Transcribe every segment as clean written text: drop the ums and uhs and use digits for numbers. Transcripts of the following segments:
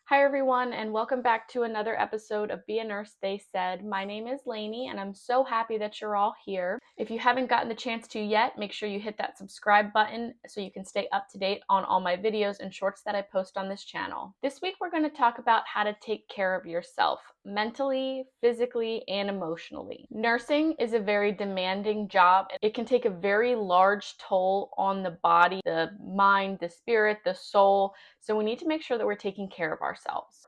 Hi everyone, and welcome back to another episode of Be a Nurse, They Said. My name is Lainey, and I'm so happy that you're all here. If you haven't gotten the chance to yet, make sure you hit that subscribe button so you can stay up to date on all my videos and shorts that I post on this channel. This week we're going to talk about how to take care of yourself, mentally, physically, and emotionally. Nursing is a very demanding job. It can take a very large toll on the body, the mind, the spirit, the soul. So we need to make sure that we're taking care of ourselves.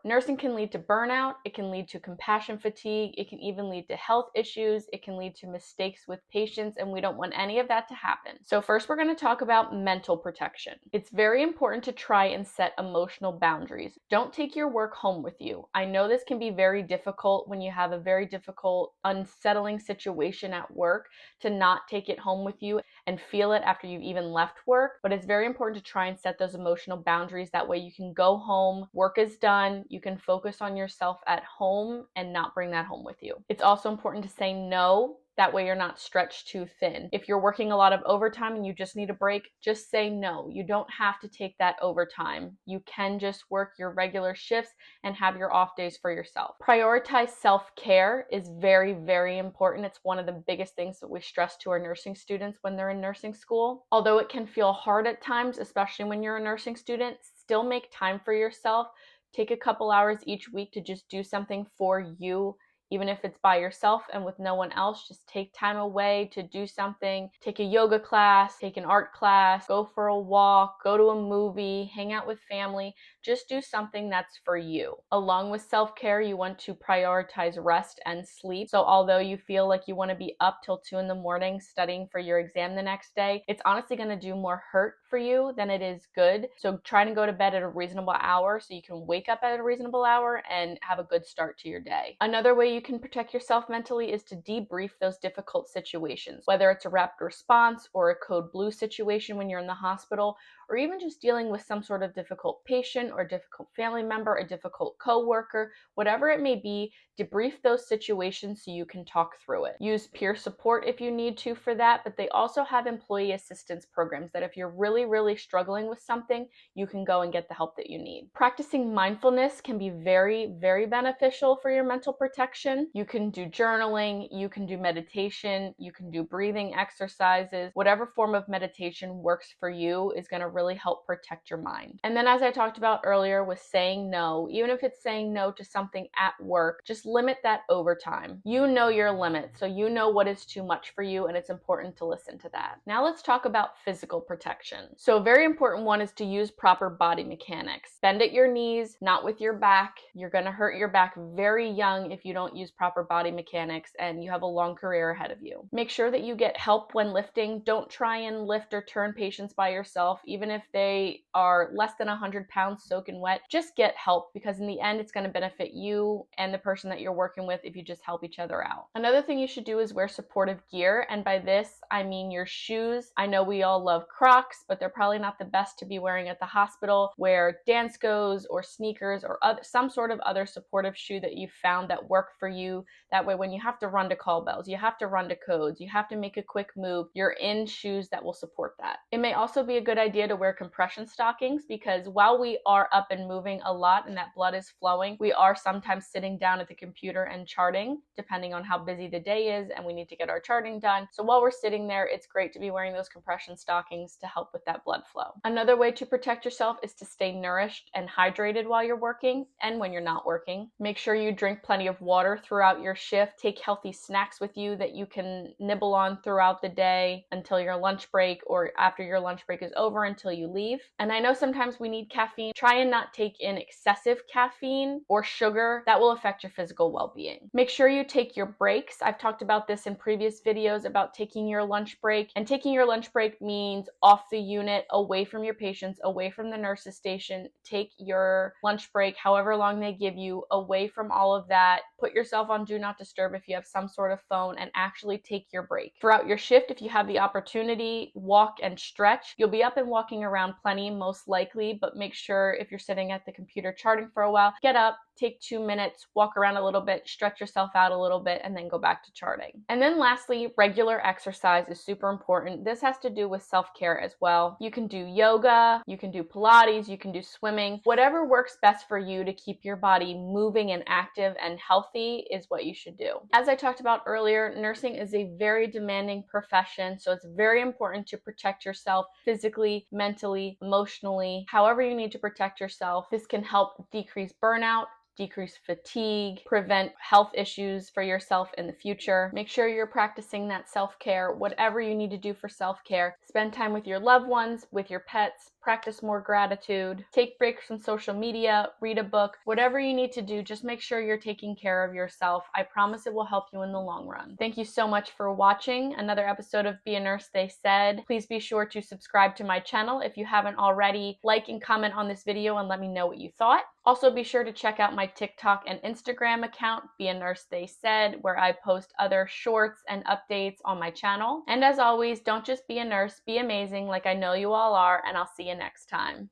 Nursing can lead to burnout, it can lead to compassion fatigue, it can even lead to health issues, it can lead to mistakes with patients, and we don't want any of that to happen. So first we're going to talk about mental protection. It's very important to try and set emotional boundaries. Don't take your work home with you. I know this can be very difficult when you have a very difficult, unsettling situation at work to not take it home with you and feel it after you've even left work, but it's very important to try and set those emotional boundaries. That way you can go home, work is done, you can focus on yourself at home and not bring that home with you. It's also important to say no. That way you're not stretched too thin. If you're working a lot of overtime and you just need a break, just say no. You don't have to take that overtime. You can just work your regular shifts and have your off days for yourself. Prioritize self-care is very, very important. It's one of the biggest things that we stress to our nursing students when they're in nursing school. Although it can feel hard at times, especially when you're a nursing student, still make time for yourself. Take a couple hours each week to just do something for you. Even if it's by yourself and with no one else, just take time away to do something. Take a yoga class, take an art class, go for a walk, go to a movie, hang out with family. Just do something that's for you. Along with self-care, you want to prioritize rest and sleep. So although you feel like you want to be up till 2 in the morning studying for your exam the next day, it's honestly going to do more hurt for you than it is good. So try to go to bed at a reasonable hour so you can wake up at a reasonable hour and have a good start to your day. Another way you can protect yourself mentally is to debrief those difficult situations, whether it's a rapid response or a code blue situation when you're in the hospital, or even just dealing with some sort of difficult patient or difficult family member, a difficult coworker, whatever it may be, debrief those situations so you can talk through it. Use peer support if you need to for that, but they also have employee assistance programs that if you're really struggling with something, you can go and get the help that you need. Practicing mindfulness can be very, very beneficial for your mental protection. You can do journaling, you can do meditation, you can do breathing exercises. Whatever form of meditation works for you is going to really help protect your mind. And then as I talked about earlier with saying no, even if it's saying no to something at work, just limit that overtime. You know your limit, so you know what is too much for you, and it's important to listen to that. Now let's talk about physical protection. So a very important one is to use proper body mechanics. Bend at your knees, not with your back. You're going to hurt your back very young if you don't use proper body mechanics, and you have a long career ahead of you. Make sure that you get help when lifting. Don't try and lift or turn patients by yourself, even if they are less than 100 pounds soaking wet. Just get help, because in the end it's going to benefit you and the person that you're working with if you just help each other out. Another thing you should do is wear supportive gear, and by this I mean your shoes. I know we all love Crocs, but they're probably not the best to be wearing at the hospital. Wear Danskos or sneakers or some sort of other supportive shoe that you found that work for you. That way when you have to run to call bells, you have to run to codes, you have to make a quick move, you're in shoes that will support that. It may also be a good idea to wear compression stockings, because while we are up and moving a lot and that blood is flowing, we are sometimes sitting down at the computer and charting, depending on how busy the day is and we need to get our charting done. So while we're sitting there, it's great to be wearing those compression stockings to help with that blood flow. Another way to protect yourself is to stay nourished and hydrated while you're working and when you're not working. Make sure you drink plenty of water throughout your shift. Take healthy snacks with you that you can nibble on throughout the day until your lunch break, or after your lunch break is over until you leave. And I know sometimes we need caffeine. Try and not take in excessive caffeine or sugar. That will affect your physical well-being. Make sure you take your breaks. I've talked about this in previous videos about taking your lunch break, and taking your lunch break means off the unit, away from your patients, away from the nurse's station. Take your lunch break, however long they give you, away from all of that. Put yourself on do not disturb if you have some sort of phone, and actually take your break. Throughout your shift, if you have the opportunity, walk and stretch. You'll be up and walking walking around plenty, most likely, but make sure if you're sitting at the computer charting for a while, get up, take 2 minutes, walk around a little bit, stretch yourself out a little bit, and then go back to charting. And then lastly, regular exercise is super important. This has to do with self-care as well. You can do yoga, you can do Pilates, you can do swimming. Whatever works best for you to keep your body moving and active and healthy is what you should do. As I talked about earlier, nursing is a very demanding profession, so it's very important to protect yourself physically, mentally, emotionally, however you need to protect yourself. This can help decrease burnout, decrease fatigue, prevent health issues for yourself in the future. Make sure you're practicing that self-care, whatever you need to do for self-care. Spend time with your loved ones, with your pets, practice more gratitude, take breaks from social media, read a book, whatever you need to do, just make sure you're taking care of yourself. I promise it will help you in the long run. Thank you so much for watching another episode of Be a Nurse They Said. Please be sure to subscribe to my channel if you haven't already. Like and comment on this video and let me know what you thought. Also, be sure to check out my TikTok and Instagram account, Be a Nurse They Said, where I post other shorts and updates on my channel. And as always, don't just be a nurse, be amazing like I know you all are, and I'll see you next time.